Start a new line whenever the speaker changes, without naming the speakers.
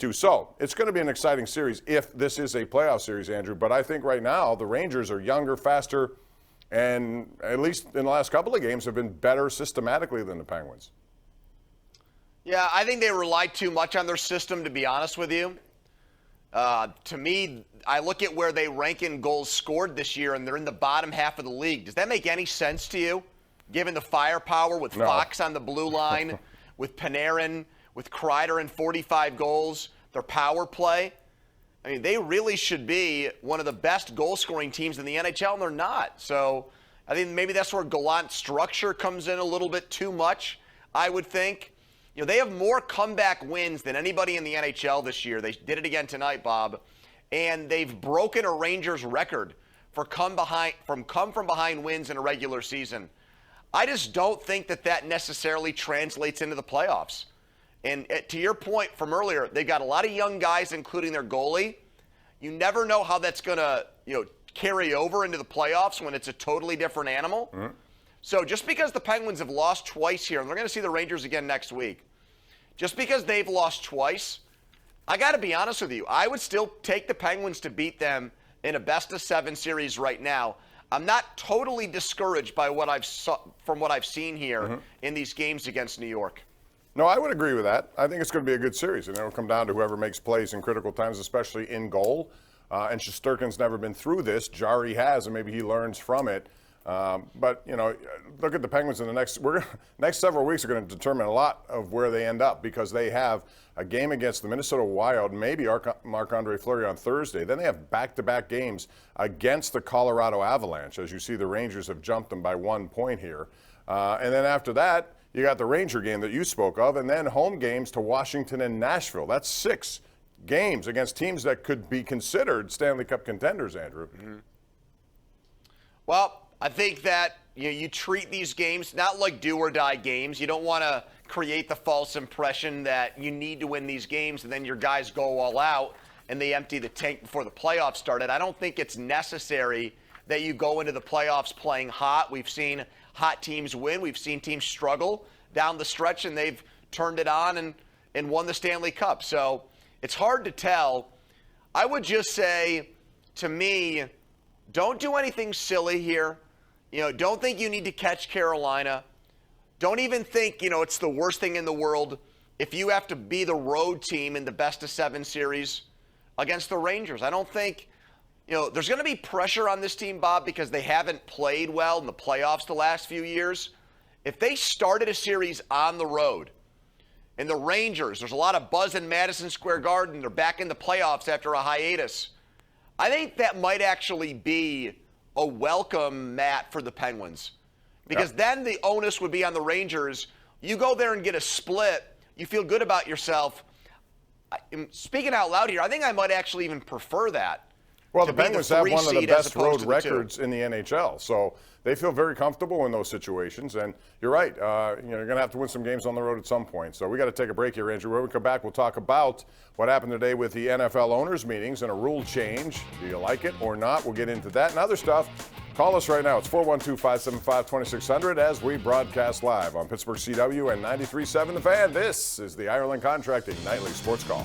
too. So it's going to be an exciting series if this is a playoff series, Andrew. But I think right now the Rangers are younger, faster, and at least in the last couple of games have been better systematically than the Penguins.
Yeah, I think they rely too much on their system, to be honest with you. To me, I look at where they rank in goals scored this year, and they're in the bottom half of the league. Does that make any sense to you, given the firepower with Fox on the blue line, with Panarin, with Kreider and 45 goals, their power play? I mean, they really should be one of the best goal-scoring teams in the NHL, and they're not. So I think maybe that's where Gallant's structure comes in a little bit too much, I would think. You know, they have more comeback wins than anybody in the NHL this year. They did it again tonight, Bob. And they've broken a Rangers record for come from behind wins in a regular season. I just don't think that necessarily translates into the playoffs. And to your point from earlier, they've got a lot of young guys, including their goalie. You never know how that's going to, carry over into the playoffs when it's a totally different animal. Mm-hmm. So just because the Penguins have lost twice here, and we're going to see the Rangers again next week, just because they've lost twice, I got to be honest with you, I would still take the Penguins to beat them in a best-of-7 series right now. I'm not totally discouraged by what I've seen here in these games against New York.
No, I would agree with that. I think it's going to be a good series, and it'll come down to whoever makes plays in critical times, especially in goal. And Shesterkin's never been through this. Jari has, and maybe he learns from it. But look at the Penguins in the next several weeks are going to determine a lot of where they end up, because they have a game against the Minnesota Wild, maybe Marc-Andre Fleury on Thursday. Then they have back-to-back games against the Colorado Avalanche. As you see, the Rangers have jumped them by 1 point here. And then after that, you got the Ranger game that you spoke of, and then home games to Washington and Nashville. That's 6 games against teams that could be considered Stanley Cup contenders, Andrew.
Mm-hmm. Well, I think that you treat these games not like do-or-die games. You don't want to create the false impression that you need to win these games and then your guys go all out and they empty the tank before the playoffs started. I don't think it's necessary that you go into the playoffs playing hot. We've seen hot teams win. We've seen teams struggle down the stretch, and they've turned it on and won the Stanley Cup. So it's hard to tell. I would just say, to me, don't do anything silly here. Don't think you need to catch Carolina. Don't even think, it's the worst thing in the world if you have to be the road team in the best-of-7 series against the Rangers. I don't think, there's going to be pressure on this team, Bob, because they haven't played well in the playoffs the last few years. If they started a series on the road, and the Rangers, there's a lot of buzz in Madison Square Garden, they're back in the playoffs after a hiatus, I think that might actually be a welcome mat for the Penguins. Because then the onus would be on the Rangers. You go there and get a split, you feel good about yourself. Speaking out loud here, I think I might actually even prefer that.
Well, the Penguins have one of the best road records in the NHL, so they feel very comfortable in those situations. And you're right, you're going to have to win some games on the road at some point. So we got to take a break here, Andrew. When we come back, we'll talk about what happened today with the NFL owners' meetings and a rule change. Do you like it or not? We'll get into that and other stuff. Call us right now. It's 412-575-2600 as we broadcast live on Pittsburgh CW and 93.7 The Fan. This is the Ireland Contracting Nightly Sports Call.